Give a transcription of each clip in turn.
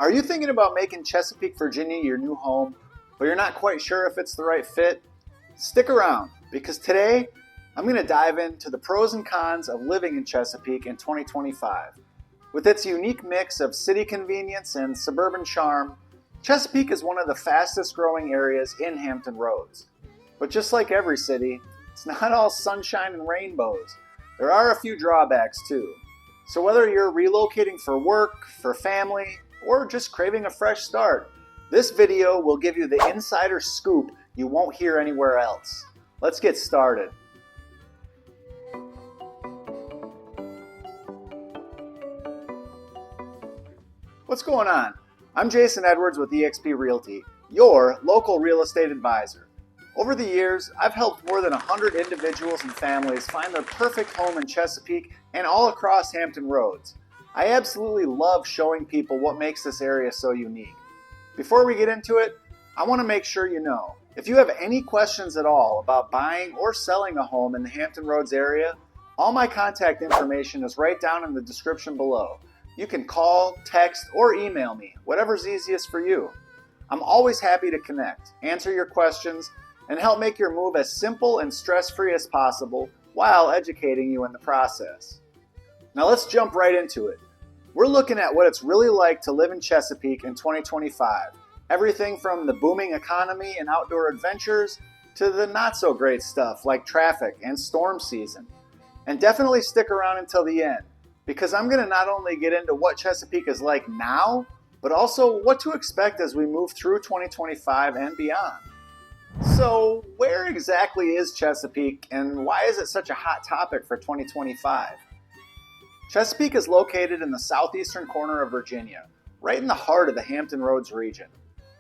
Are you thinking about making Chesapeake, Virginia your new home, but you're not quite sure if it's the right fit? Stick around, because today I'm going to dive into the pros and cons of living in Chesapeake in 2025. With its unique mix of city convenience and suburban charm, Chesapeake is one of the fastest growing areas in Hampton Roads. But just like every city, it's not all sunshine and rainbows. There are a few drawbacks too. So whether you're relocating for work, for family, or just craving a fresh start, this video will give you the insider scoop you won't hear anywhere else. Let's get started. What's going on? I'm Jason Edwards with eXp Realty, your local real estate advisor. Over the years, I've helped more than 100 individuals and families find their perfect home in Chesapeake and all across Hampton Roads. I absolutely love showing people what makes this area so unique. Before we get into it, I want to make sure you know, if you have any questions at all about buying or selling a home in the Hampton Roads area, all my contact information is right down in the description below. You can call, text, or email me, whatever's easiest for you. I'm always happy to connect, answer your questions, and help make your move as simple and stress-free as possible while educating you in the process. Now let's jump right into it. We're looking at what it's really like to live in Chesapeake in 2025. Everything from the booming economy and outdoor adventures to the not so great stuff like traffic and storm season. And definitely stick around until the end, because I'm going to not only get into what Chesapeake is like now, but also what to expect as we move through 2025 and beyond. So where exactly is Chesapeake and why is it such a hot topic for 2025? Chesapeake is located in the southeastern corner of Virginia, right in the heart of the Hampton Roads region.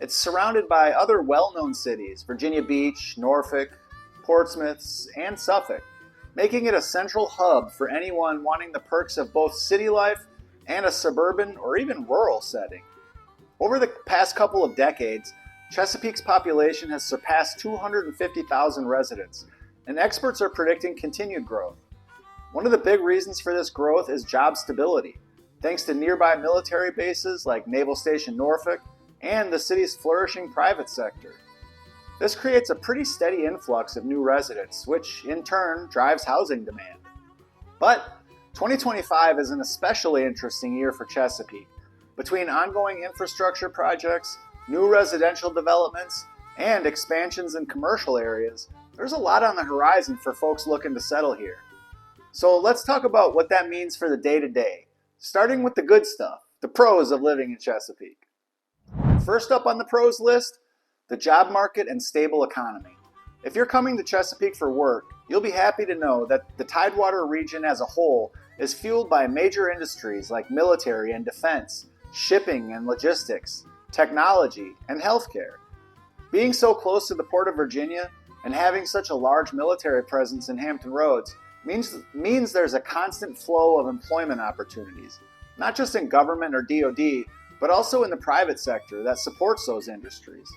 It's surrounded by other well-known cities, Virginia Beach, Norfolk, Portsmouth, and Suffolk, making it a central hub for anyone wanting the perks of both city life and a suburban or even rural setting. Over the past couple of decades, Chesapeake's population has surpassed 250,000 residents, and experts are predicting continued growth. One of the big reasons for this growth is job stability, thanks to nearby military bases like Naval Station Norfolk and the city's flourishing private sector. This creates a pretty steady influx of new residents, which in turn drives housing demand. But 2025 is an especially interesting year for Chesapeake. Between ongoing infrastructure projects, new residential developments, and expansions in commercial areas, there's a lot on the horizon for folks looking to settle here. So let's talk about what that means for the day-to-day, starting with the good stuff, the pros of living in Chesapeake. First up on the pros list, the job market and stable economy. If you're coming to Chesapeake for work, you'll be happy to know that the Tidewater region as a whole is fueled by major industries like military and defense, shipping and logistics, technology, and healthcare. Being so close to the Port of Virginia and having such a large military presence in Hampton Roads means there's a constant flow of employment opportunities, not just in government or DoD, but also in the private sector that supports those industries.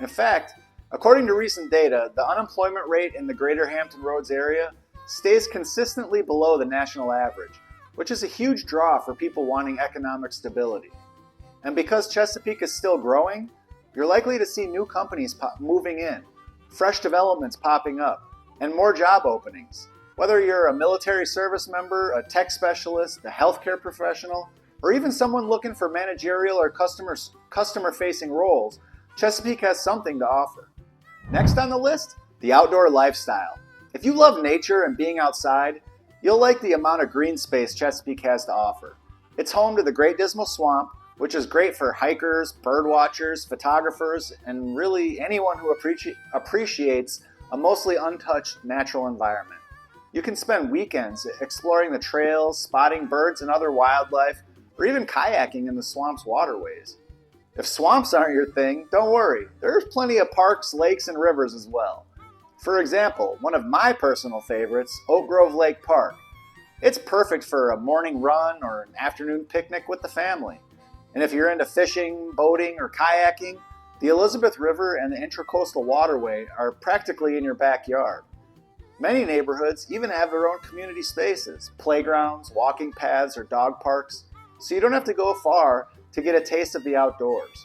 In fact, according to recent data, the unemployment rate in the greater Hampton Roads area stays consistently below the national average, which is a huge draw for people wanting economic stability. And because Chesapeake is still growing, you're likely to see new companies moving in, fresh developments popping up, and more job openings. Whether you're a military service member, a tech specialist, a healthcare professional, or even someone looking for managerial or customer-facing roles, Chesapeake has something to offer. Next on the list, the outdoor lifestyle. If you love nature and being outside, you'll like the amount of green space Chesapeake has to offer. It's home to the Great Dismal Swamp, which is great for hikers, bird watchers, photographers, and really anyone who appreciates a mostly untouched natural environment. You can spend weekends exploring the trails, spotting birds and other wildlife, or even kayaking in the swamp's waterways. If swamps aren't your thing, don't worry. There's plenty of parks, lakes, and rivers as well. For example, one of my personal favorites, Oak Grove Lake Park. It's perfect for a morning run or an afternoon picnic with the family. And if you're into fishing, boating, or kayaking, the Elizabeth River and the Intracoastal Waterway are practically in your backyard. Many neighborhoods even have their own community spaces, playgrounds, walking paths, or dog parks, so you don't have to go far to get a taste of the outdoors.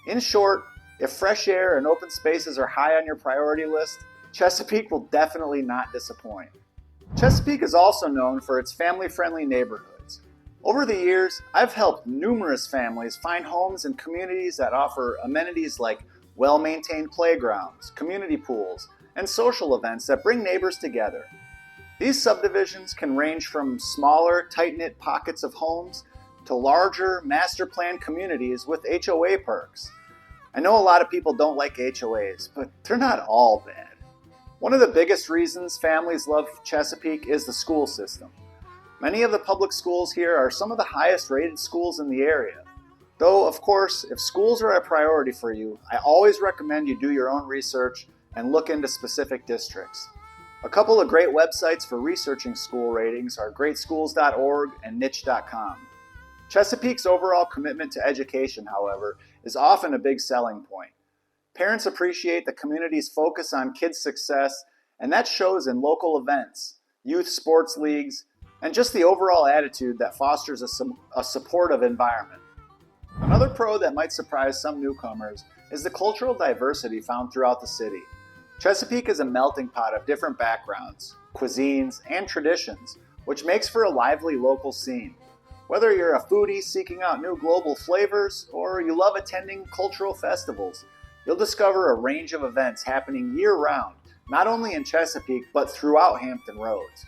In short, if fresh air and open spaces are high on your priority list, Chesapeake will definitely not disappoint. Chesapeake is also known for its family-friendly neighborhoods. Over the years, I've helped numerous families find homes in communities that offer amenities like well-maintained playgrounds, community pools, and social events that bring neighbors together. These subdivisions can range from smaller, tight-knit pockets of homes to larger, master-planned communities with HOA perks. I know a lot of people don't like HOAs, but they're not all bad. One of the biggest reasons families love Chesapeake is the school system. Many of the public schools here are some of the highest rated schools in the area. Though, of course, if schools are a priority for you, I always recommend you do your own research and look into specific districts. A couple of great websites for researching school ratings are greatschools.org and niche.com. Chesapeake's overall commitment to education, however, is often a big selling point. Parents appreciate the community's focus on kids' success, and that shows in local events, youth sports leagues, and just the overall attitude that fosters a supportive environment. Another pro that might surprise some newcomers is the cultural diversity found throughout the city. Chesapeake is a melting pot of different backgrounds, cuisines, and traditions, which makes for a lively local scene. Whether you're a foodie seeking out new global flavors or you love attending cultural festivals, you'll discover a range of events happening year-round, not only in Chesapeake, but throughout Hampton Roads.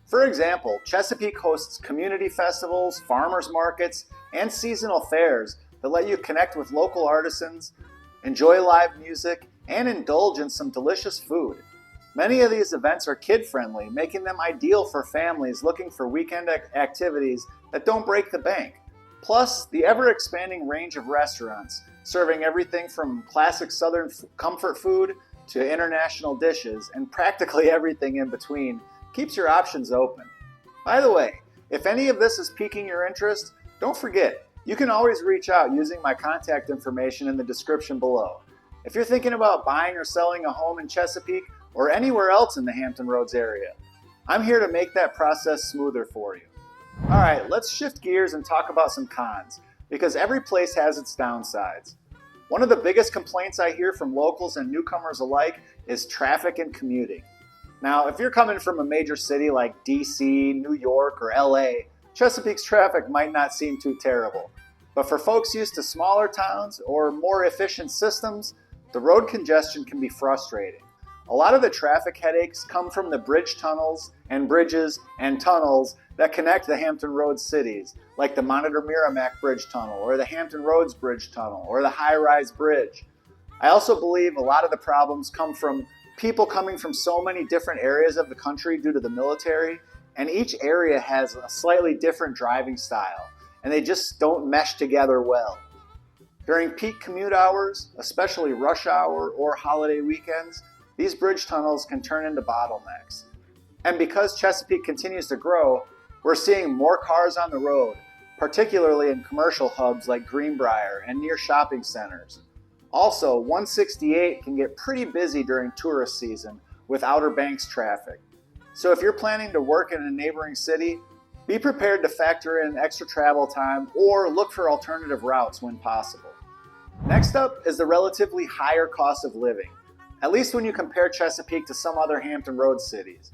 For example, Chesapeake hosts community festivals, farmers markets, and seasonal fairs that let you connect with local artisans, enjoy live music, and indulge in some delicious food. Many of these events are kid-friendly, making them ideal for families looking for weekend activities that don't break the bank. Plus, the ever-expanding range of restaurants, serving everything from classic Southern comfort food to international dishes and practically everything in between, keeps your options open. By the way, if any of this is piquing your interest, don't forget, you can always reach out using my contact information in the description below. If you're thinking about buying or selling a home in Chesapeake or anywhere else in the Hampton Roads area, I'm here to make that process smoother for you. Alright, let's shift gears and talk about some cons, because every place has its downsides. One of the biggest complaints I hear from locals and newcomers alike is traffic and commuting. Now, if you're coming from a major city like DC, New York, or LA, Chesapeake's traffic might not seem too terrible. But for folks used to smaller towns or more efficient systems, the road congestion can be frustrating. A lot of the traffic headaches come from the bridges and tunnels that connect the Hampton Roads cities, like the Monitor Merrimack Bridge Tunnel, or the Hampton Roads Bridge Tunnel, or the High Rise Bridge. I also believe a lot of the problems come from people coming from so many different areas of the country due to the military, and each area has a slightly different driving style, and they just don't mesh together well. During peak commute hours, especially rush hour or holiday weekends, these bridge tunnels can turn into bottlenecks. And because Chesapeake continues to grow, we're seeing more cars on the road, particularly in commercial hubs like Greenbrier and near shopping centers. Also, 168 can get pretty busy during tourist season with Outer Banks traffic. So if you're planning to work in a neighboring city, be prepared to factor in extra travel time or look for alternative routes when possible. Next up is the relatively higher cost of living, at least when you compare Chesapeake to some other Hampton Roads cities.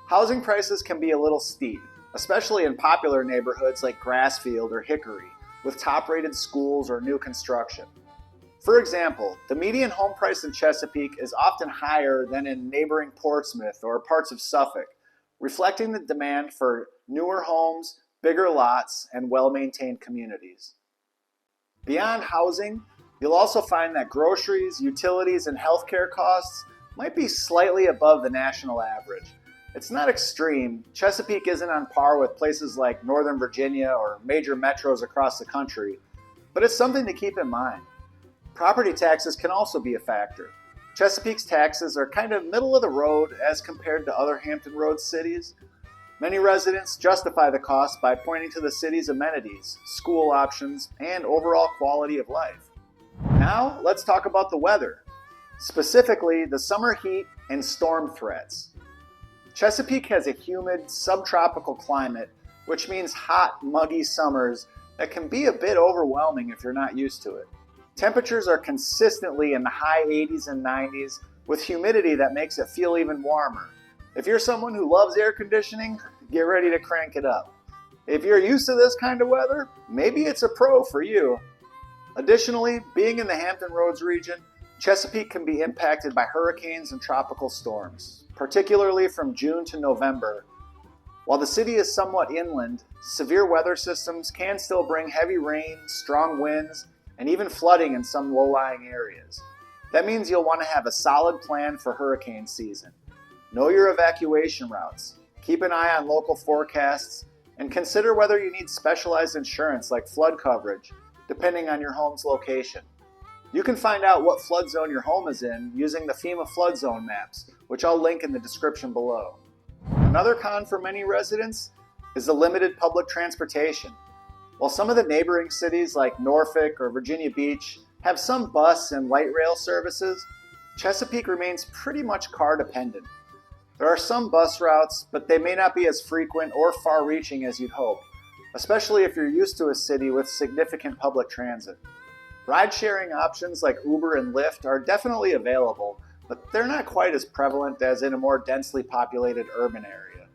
Housing prices can be a little steep, especially in popular neighborhoods like Grassfield or Hickory, with top-rated schools or new construction. For example, the median home price in Chesapeake is often higher than in neighboring Portsmouth or parts of Suffolk, reflecting the demand for newer homes, bigger lots, and well-maintained communities. Beyond housing, you'll also find that groceries, utilities, and healthcare costs might be slightly above the national average. It's not extreme. Chesapeake isn't on par with places like Northern Virginia or major metros across the country, but it's something to keep in mind. Property taxes can also be a factor. Chesapeake's taxes are kind of middle of the road as compared to other Hampton Roads cities. Many residents justify the cost by pointing to the city's amenities, school options, and overall quality of life. Now, let's talk about the weather, specifically the summer heat and storm threats. Chesapeake has a humid, subtropical climate, which means hot, muggy summers that can be a bit overwhelming if you're not used to it. Temperatures are consistently in the high 80s and 90s with humidity that makes it feel even warmer. If you're someone who loves air conditioning, get ready to crank it up. If you're used to this kind of weather, maybe it's a pro for you. Additionally, being in the Hampton Roads region, Chesapeake can be impacted by hurricanes and tropical storms, particularly from June to November. While the city is somewhat inland, severe weather systems can still bring heavy rain, strong winds, and even flooding in some low-lying areas. That means you'll want to have a solid plan for hurricane season. Know your evacuation routes, keep an eye on local forecasts, and consider whether you need specialized insurance like flood coverage, depending on your home's location. You can find out what flood zone your home is in using the FEMA flood zone maps, which I'll link in the description below. Another con for many residents is the limited public transportation. While some of the neighboring cities like Norfolk or Virginia Beach have some bus and light rail services, Chesapeake remains pretty much car dependent. There are some bus routes, but they may not be as frequent or far-reaching as you'd hope, especially if you're used to a city with significant public transit. Ride-sharing options like Uber and Lyft are definitely available, but they're not quite as prevalent as in a more densely populated urban area.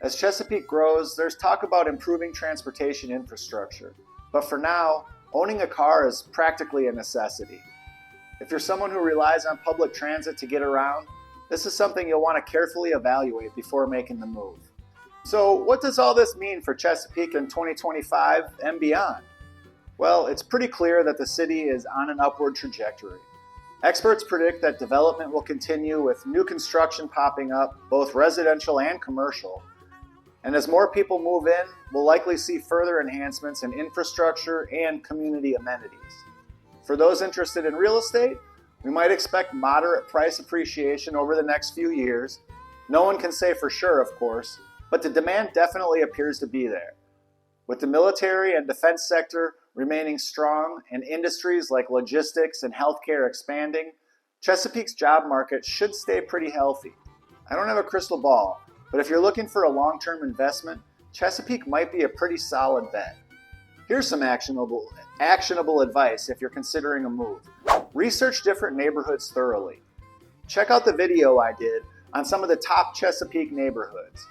As Chesapeake grows, there's talk about improving transportation infrastructure, but for now, owning a car is practically a necessity. If you're someone who relies on public transit to get around, this is something you'll want to carefully evaluate before making the move. So what does all this mean for Chesapeake in 2025 and beyond? Well, it's pretty clear that the city is on an upward trajectory. Experts predict that development will continue with new construction popping up, both residential and commercial. And as more people move in, we'll likely see further enhancements in infrastructure and community amenities. For those interested in real estate, we might expect moderate price appreciation over the next few years. No one can say for sure, of course, but the demand definitely appears to be there. With the military and defense sector remaining strong and industries like logistics and healthcare expanding, Chesapeake's job market should stay pretty healthy. I don't have a crystal ball, but if you're looking for a long-term investment, Chesapeake might be a pretty solid bet. Here's some actionable advice if you're considering a move. Research different neighborhoods thoroughly. Check out the video I did on some of the top Chesapeake neighborhoods.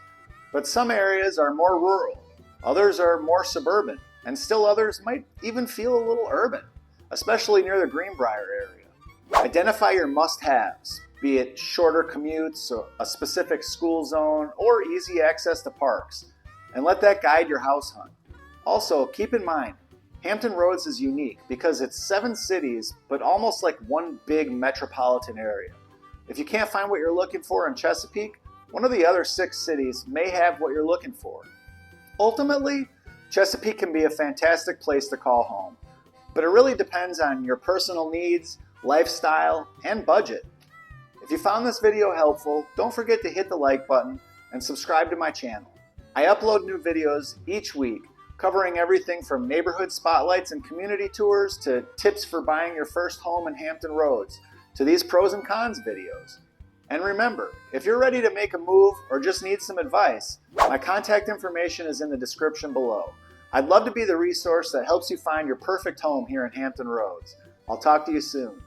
But some areas are more rural, others are more suburban, and still others might even feel a little urban, especially near the Greenbrier area. Identify your must-haves, be it shorter commutes, a specific school zone, or easy access to parks, and let that guide your house hunt. Also, keep in mind, Hampton Roads is unique because it's 7 cities, but almost like one big metropolitan area. If you can't find what you're looking for in Chesapeake, one of the other 6 cities may have what you're looking for. Ultimately, Chesapeake can be a fantastic place to call home, but it really depends on your personal needs, lifestyle, and budget. If you found this video helpful, don't forget to hit the like button and subscribe to my channel. I upload new videos each week, covering everything from neighborhood spotlights and community tours to tips for buying your first home in Hampton Roads, to these pros and cons videos. And remember, if you're ready to make a move or just need some advice, my contact information is in the description below. I'd love to be the resource that helps you find your perfect home here in Hampton Roads. I'll talk to you soon.